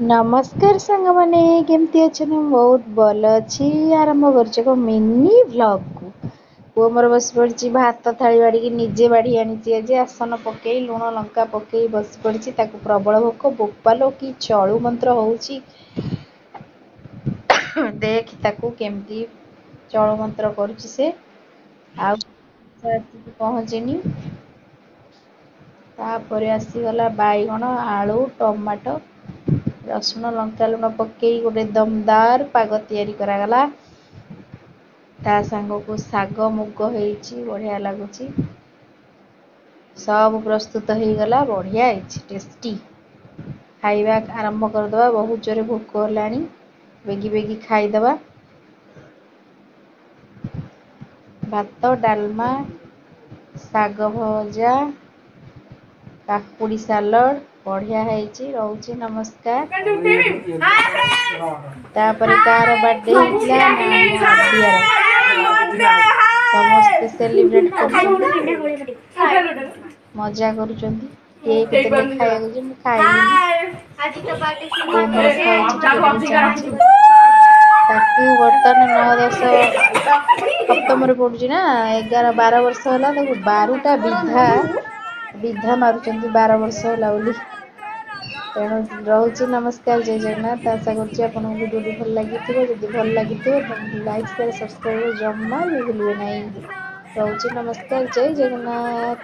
नमस्कार सांग माने केमती अच्छे बहुत भल अच्छी आरंभ कर मिनी व्लॉग को पुओ मोर बस पड़ी भात थाली बाड़ी निजे बाढ़ी आनी आसन पकई लुण लंका पकई बस पड़ी प्रबल भोक बोपालो कि चलु मंत्र हो देख ताकू केमती चलु मंत्र करुच्ची से पहुँचनी तापर आसीगला बैगण आलू टमाटो रसुण लंका लुण पकई गोटे दमदार पाग तैयारी करागला ता सांग को साग मुग होइछि बढ़िया लगुची सब प्रस्तुत हो गला बढ़िया टेस्टी खाइबा आरंभ करदवा बहुत जोरे भोक होलानी बेगी बेगी खाइदवा भात डालमा साग भजा काकुड़ी सालड बढ़िया है रोचे नमस्कार तापर कार बर्थडे समस्त सेलिब्रेट कर मजा करुचंती केक देले खाया जे मु खाइनी ताकू बर्तन 9-10 सप्तम पड़ुची ना 11-12 वर्ष है 12टा विधा मारुचंती 12 वर्ष है तेणु रोचे नमस्कार जय जगन्नाथ आशा करूँ वीडियो भल लगी जब भल लगी लाइक शेयर सब्सक्राइब जमा भी भूलिए ना रोचे नमस्कार जय जगन्नाथ।